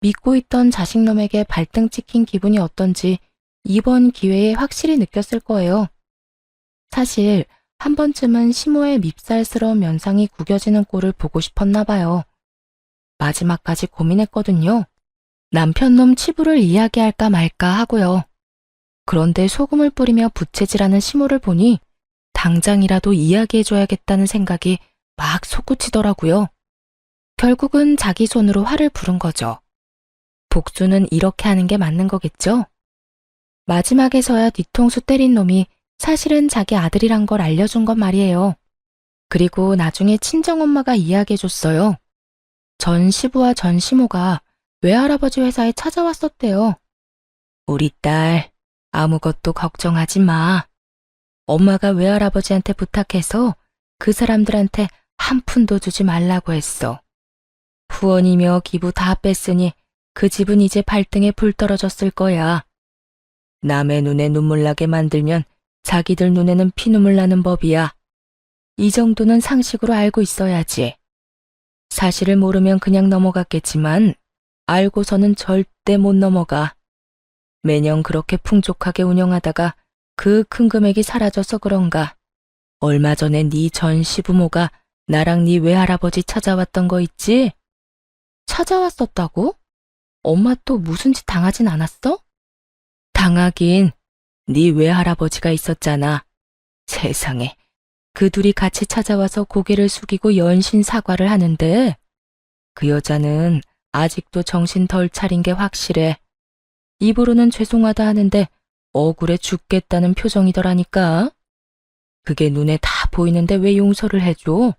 믿고 있던 자식놈에게 발등 찍힌 기분이 어떤지 이번 기회에 확실히 느꼈을 거예요. 사실 한 번쯤은 시모의 밉살스러운 면상이 구겨지는 꼴을 보고 싶었나 봐요. 마지막까지 고민했거든요. 남편놈 치부를 이야기할까 말까 하고요. 그런데 소금을 뿌리며 부채질하는 시모를 보니 당장이라도 이야기해줘야겠다는 생각이 막 솟구치더라고요. 결국은 자기 손으로 화를 부른 거죠. 복수는 이렇게 하는 게 맞는 거겠죠? 마지막에서야 뒤통수 때린 놈이 사실은 자기 아들이란 걸 알려준 건 말이에요. 그리고 나중에 친정엄마가 이야기해줬어요. 전 시부와 전 시모가 외할아버지 회사에 찾아왔었대요. 우리 딸, 아무것도 걱정하지 마. 엄마가 외할아버지한테 부탁해서 그 사람들한테 한 푼도 주지 말라고 했어. 후원이며 기부 다 뺐으니 그 집은 이제 발등에 불 떨어졌을 거야. 남의 눈에 눈물 나게 만들면 자기들 눈에는 피눈물 나는 법이야. 이 정도는 상식으로 알고 있어야지. 사실을 모르면 그냥 넘어갔겠지만 알고서는 절대 못 넘어가. 매년 그렇게 풍족하게 운영하다가 그 큰 금액이 사라져서 그런가. 얼마 전에 네 전 시부모가 나랑 네 외할아버지 찾아왔던 거 있지? 찾아왔었다고? 엄마 또 무슨 짓 당하진 않았어? 당하긴 네 외할아버지가 있었잖아. 세상에, 그 둘이 같이 찾아와서 고개를 숙이고 연신 사과를 하는데 그 여자는 아직도 정신 덜 차린 게 확실해. 입으로는 죄송하다 하는데 억울해 죽겠다는 표정이더라니까. 그게 눈에 다 보이는데 왜 용서를 해줘?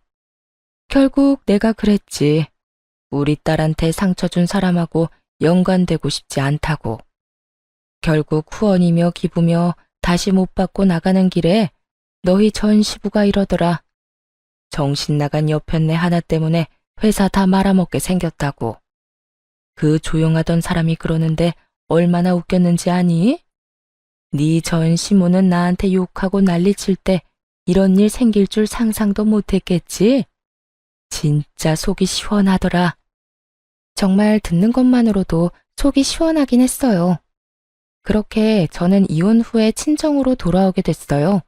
결국 내가 그랬지. 우리 딸한테 상처 준 사람하고 연관되고 싶지 않다고. 결국 후원이며 기부며 다시 못 받고 나가는 길에 너희 전 시부가 이러더라. 정신 나간 여편네 하나 때문에 회사 다 말아먹게 생겼다고. 그 조용하던 사람이 그러는데 얼마나 웃겼는지 아니? 네 전 시모는 나한테 욕하고 난리칠 때 이런 일 생길 줄 상상도 못했겠지? 진짜 속이 시원하더라. 정말 듣는 것만으로도 속이 시원하긴 했어요. 그렇게 저는 이혼 후에 친정으로 돌아오게 됐어요.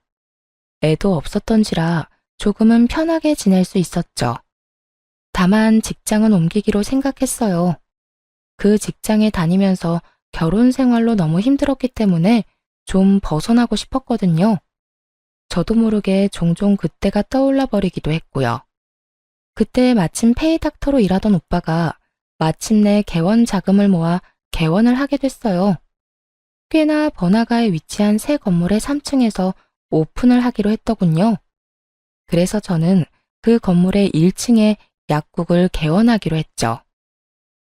애도 없었던지라 조금은 편하게 지낼 수 있었죠. 다만 직장은 옮기기로 생각했어요. 그 직장에 다니면서 결혼 생활로 너무 힘들었기 때문에 좀 벗어나고 싶었거든요. 저도 모르게 종종 그때가 떠올라 버리기도 했고요. 그때 마침 페이닥터로 일하던 오빠가 마침내 개원 자금을 모아 개원을 하게 됐어요. 꽤나 번화가에 위치한 새 건물의 3층에서 오픈을 하기로 했더군요. 그래서 저는 그 건물의 1층에 약국을 개원하기로 했죠.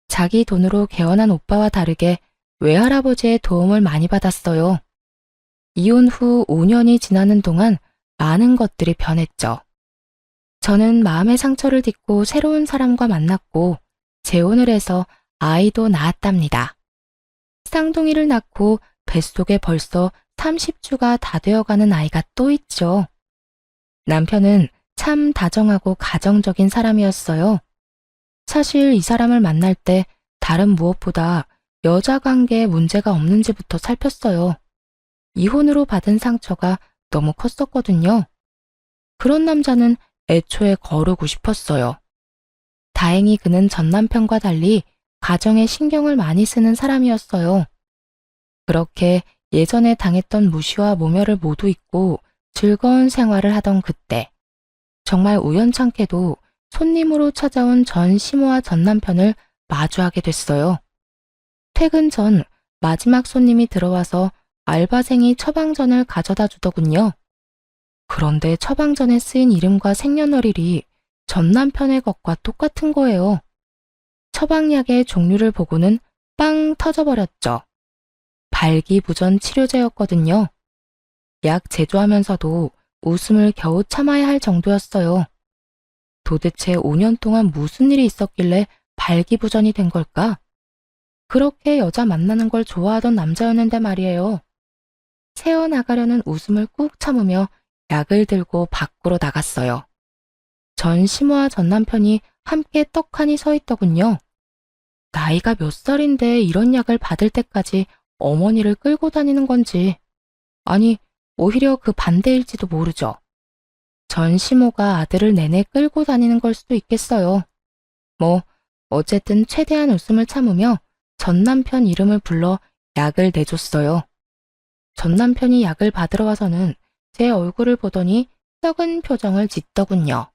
자기 돈으로 개원한 오빠와 다르게 외할아버지의 도움을 많이 받았어요. 이혼 후 5년이 지나는 동안 많은 것들이 변했죠. 저는 마음의 상처를 딛고 새로운 사람과 만났고 재혼을 해서 아이도 낳았답니다. 쌍둥이를 낳고 뱃속에 벌써 30주가 다 되어가는 아이가 또 있죠. 남편은 참 다정하고 가정적인 사람이었어요. 사실 이 사람을 만날 때 다른 무엇보다 여자 관계에 문제가 없는지부터 살폈어요. 이혼으로 받은 상처가 너무 컸었거든요. 그런 남자는 애초에 거르고 싶었어요. 다행히 그는 전 남편과 달리 가정에 신경을 많이 쓰는 사람이었어요. 그렇게 예전에 당했던 무시와 모멸을 모두 잊고 즐거운 생활을 하던 그때, 정말 우연찮게도 손님으로 찾아온 전 시모와 전 남편을 마주하게 됐어요. 퇴근 전 마지막 손님이 들어와서 알바생이 처방전을 가져다 주더군요. 그런데 처방전에 쓰인 이름과 생년월일이 전 남편의 것과 똑같은 거예요. 처방약의 종류를 보고는 빵 터져버렸죠. 발기부전 치료제였거든요. 약 제조하면서도 웃음을 겨우 참아야 할 정도였어요. 도대체 5년 동안 무슨 일이 있었길래 발기부전이 된 걸까? 그렇게 여자 만나는 걸 좋아하던 남자였는데 말이에요. 새어나가려는 웃음을 꾹 참으며 약을 들고 밖으로 나갔어요. 전 시모와 전 남편이 함께 떡하니 서 있더군요. 나이가 몇 살인데 이런 약을 받을 때까지 어머니를 끌고 다니는 건지, 아니 오히려 그 반대일지도 모르죠. 전 시모가 아들을 내내 끌고 다니는 걸 수도 있겠어요. 뭐 어쨌든 최대한 웃음을 참으며 전 남편 이름을 불러 약을 내줬어요. 전 남편이 약을 받으러 와서는 제 얼굴을 보더니 썩은 표정을 짓더군요.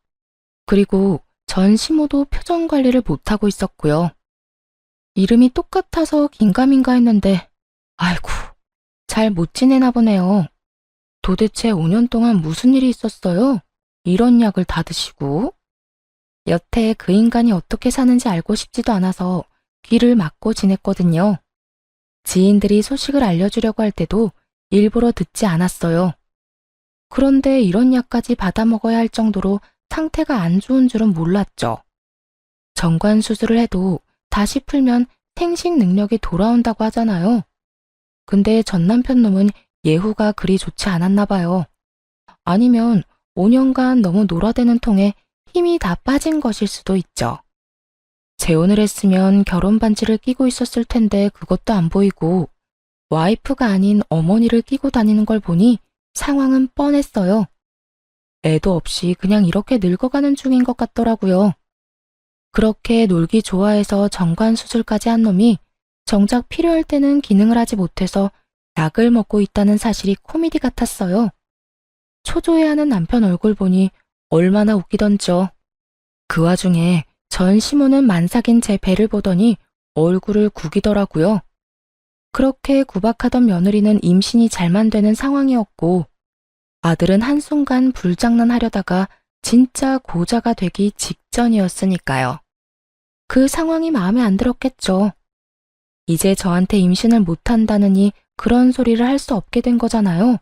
그리고 전 시모도 표정 관리를 못하고 있었고요. 이름이 똑같아서 긴가민가 했는데 아이고, 잘 못 지내나 보네요. 도대체 5년 동안 무슨 일이 있었어요? 이런 약을 다 드시고. 여태 그 인간이 어떻게 사는지 알고 싶지도 않아서 귀를 막고 지냈거든요. 지인들이 소식을 알려주려고 할 때도 일부러 듣지 않았어요. 그런데 이런 약까지 받아 먹어야 할 정도로 상태가 안 좋은 줄은 몰랐죠. 정관 수술을 해도 다시 풀면 생식 능력이 돌아온다고 하잖아요. 근데 전 남편 놈은 예후가 그리 좋지 않았나 봐요. 아니면 5년간 너무 놀아대는 통에 힘이 다 빠진 것일 수도 있죠. 재혼을 했으면 결혼 반지를 끼고 있었을 텐데 그것도 안 보이고 와이프가 아닌 어머니를 끼고 다니는 걸 보니 상황은 뻔했어요. 애도 없이 그냥 이렇게 늙어가는 중인 것 같더라고요. 그렇게 놀기 좋아해서 정관 수술까지 한 놈이 정작 필요할 때는 기능을 하지 못해서 약을 먹고 있다는 사실이 코미디 같았어요. 초조해하는 남편 얼굴 보니 얼마나 웃기던지요. 그 와중에 전 시모는 만삭인 제 배를 보더니 얼굴을 구기더라고요. 그렇게 구박하던 며느리는 임신이 잘만 되는 상황이었고 아들은 한순간 불장난하려다가 진짜 고자가 되기 직전이었으니까요. 그 상황이 마음에 안 들었겠죠. 이제 저한테 임신을 못한다느니 그런 소리를 할 수 없게 된 거잖아요.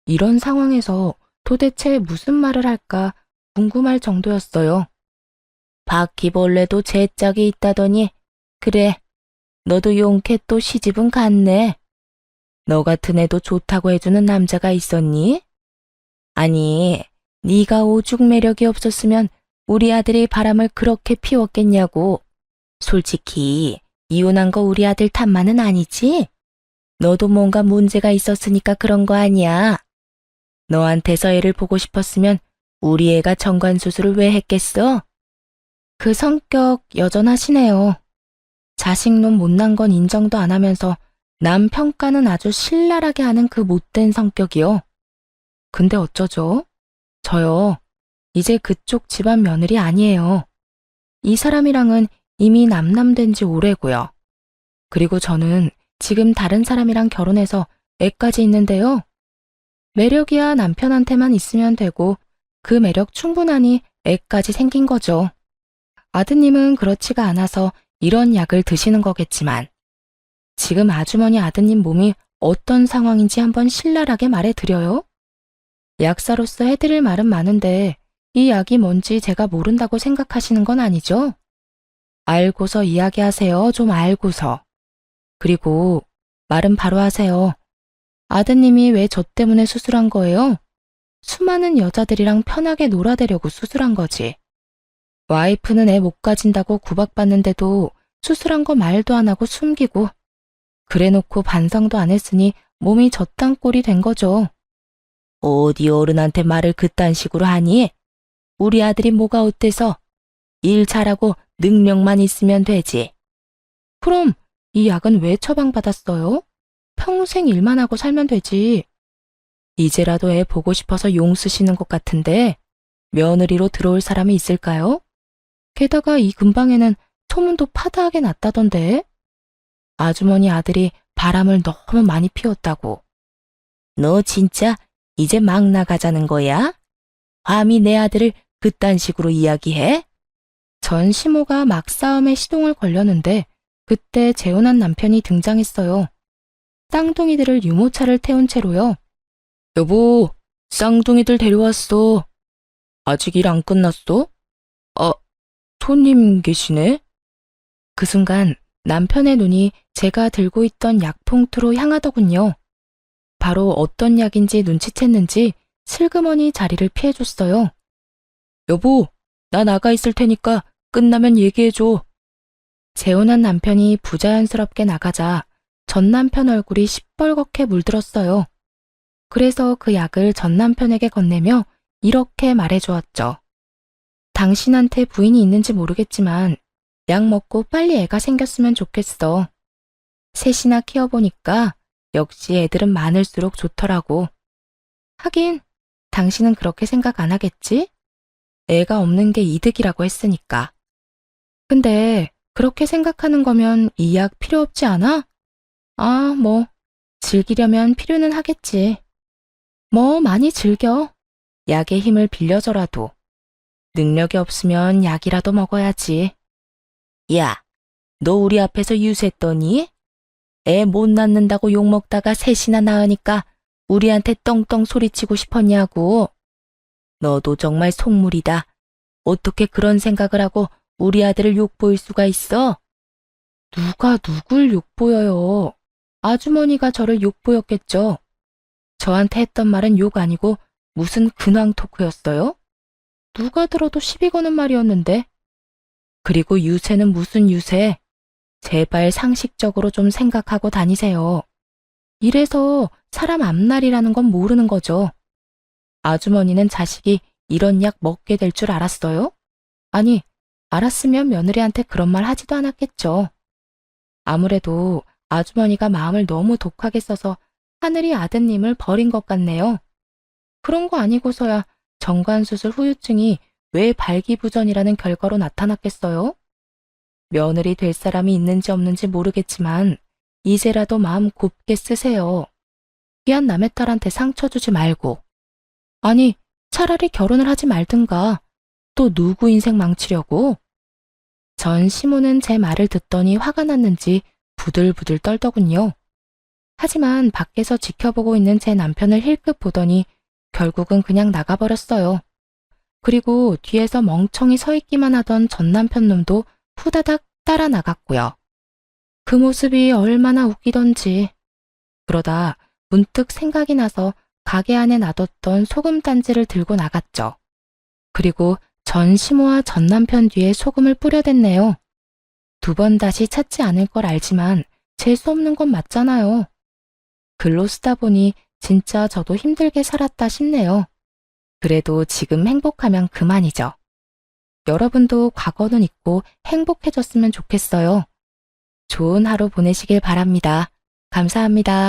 이런 상황에서 도대체 무슨 말을 할까 궁금할 정도였어요. 바퀴벌레도 제 짝이 있다더니 그래, 너도 용케 또 시집은 갔네. 너 같은 애도 좋다고 해주는 남자가 있었니? 아니, 네가 오죽 매력이 없었으면 우리 아들이 바람을 그렇게 피웠겠냐고. 솔직히 이혼한 거 우리 아들 탓만은 아니지? 너도 뭔가 문제가 있었으니까 그런 거 아니야. 너한테서 애를 보고 싶었으면 우리 애가 정관수술을 왜 했겠어? 그 성격 여전하시네요. 자식놈 못난 건 인정도 안 하면서 남 평가는 아주 신랄하게 하는 그 못된 성격이요. 근데 어쩌죠? 저요, 이제 그쪽 집안 며느리 아니에요. 이 사람이랑은 이미 남남된 지 오래고요. 그리고 저는 지금 다른 사람이랑 결혼해서 애까지 있는데요. 매력이야 남편한테만 있으면 되고 그 매력 충분하니 애까지 생긴 거죠. 아드님은 그렇지가 않아서 이런 약을 드시는 거겠지만 지금 아주머니 아드님 몸이 어떤 상황인지 한번 신랄하게 말해드려요. 약사로서 해드릴 말은 많은데 이 약이 뭔지 제가 모른다고 생각하시는 건 아니죠? 알고서 이야기하세요. 좀 알고서. 그리고 말은 바로 하세요. 아드님이 왜 저 때문에 수술한 거예요? 수많은 여자들이랑 편하게 놀아대려고 수술한 거지. 와이프는 애 못 가진다고 구박받는데도 수술한 거 말도 안 하고 숨기고 그래놓고 반성도 안 했으니 몸이 저딴 꼴이 된 거죠. 어디 어른한테 말을 그딴 식으로 하니? 우리 아들이 뭐가 어때서? 일 잘하고 능력만 있으면 되지. 그럼 이 약은 왜 처방받았어요? 평생 일만 하고 살면 되지. 이제라도 애 보고 싶어서 용 쓰시는 것 같은데 며느리로 들어올 사람이 있을까요? 게다가 이 근방에는 소문도 파다하게 났다던데. 아주머니 아들이 바람을 너무 많이 피웠다고. 너 진짜 이제 막 나가자는 거야? 감히 내 아들을 그딴 식으로 이야기해? 전 시모가 막싸움에 시동을 걸렸는데 그때 재혼한 남편이 등장했어요. 쌍둥이들을 유모차를 태운 채로요. 여보, 쌍둥이들 데려왔어. 아직 일 안 끝났어? 아, 손님 계시네? 그 순간 남편의 눈이 제가 들고 있던 약봉투로 향하더군요. 바로 어떤 약인지 눈치챘는지 슬그머니 자리를 피해줬어요. 여보, 나 나가 있을 테니까 끝나면 얘기해줘. 재혼한 남편이 부자연스럽게 나가자 전 남편 얼굴이 시뻘겋게 물들었어요. 그래서 그 약을 전 남편에게 건네며 이렇게 말해주었죠. 당신한테 부인이 있는지 모르겠지만 약 먹고 빨리 애가 생겼으면 좋겠어. 셋이나 키워보니까 역시 애들은 많을수록 좋더라고. 하긴, 당신은 그렇게 생각 안 하겠지? 애가 없는 게 이득이라고 했으니까. 근데 그렇게 생각하는 거면 이 약 필요 없지 않아? 아, 뭐, 즐기려면 필요는 하겠지. 뭐, 많이 즐겨. 약의 힘을 빌려줘라도. 능력이 없으면 약이라도 먹어야지. 야, 너 우리 앞에서 유세했더니? 애 못 낳는다고 욕먹다가 셋이나 낳으니까 우리한테 떵떵 소리치고 싶었냐고. 너도 정말 속물이다. 어떻게 그런 생각을 하고 우리 아들을 욕보일 수가 있어? 누가 누굴 욕보여요? 아주머니가 저를 욕보였겠죠. 저한테 했던 말은 욕 아니고 무슨 근황 토크였어요? 누가 들어도 시비 거는 말이었는데. 그리고 유세는 무슨 유세? 제발 상식적으로 좀 생각하고 다니세요. 이래서 사람 앞날이라는 건 모르는 거죠. 아주머니는 자식이 이런 약 먹게 될 줄 알았어요? 아니, 알았으면 며느리한테 그런 말 하지도 않았겠죠. 아무래도 아주머니가 마음을 너무 독하게 써서 하늘이 아드님을 버린 것 같네요. 그런 거 아니고서야 정관수술 후유증이 왜 발기부전이라는 결과로 나타났겠어요? 며느리 될 사람이 있는지 없는지 모르겠지만 이제라도 마음 곱게 쓰세요. 귀한 남의 딸한테 상처 주지 말고. 아니, 차라리 결혼을 하지 말든가. 또 누구 인생 망치려고? 전 시모는 제 말을 듣더니 화가 났는지 부들부들 떨더군요. 하지만 밖에서 지켜보고 있는 제 남편을 힐끗 보더니 결국은 그냥 나가버렸어요. 그리고 뒤에서 멍청이 서 있기만 하던 전 남편 놈도 후다닥 따라 나갔고요. 그 모습이 얼마나 웃기던지. 그러다 문득 생각이 나서 가게 안에 놔뒀던 소금 단지를 들고 나갔죠. 그리고 전 시모와 전 남편 뒤에 소금을 뿌려댔네요. 2번 다시 찾지 않을 걸 알지만 재수 없는 건 맞잖아요. 글로 쓰다 보니 진짜 저도 힘들게 살았다 싶네요. 그래도 지금 행복하면 그만이죠. 여러분도 과거는 잊고 행복해졌으면 좋겠어요. 좋은 하루 보내시길 바랍니다. 감사합니다.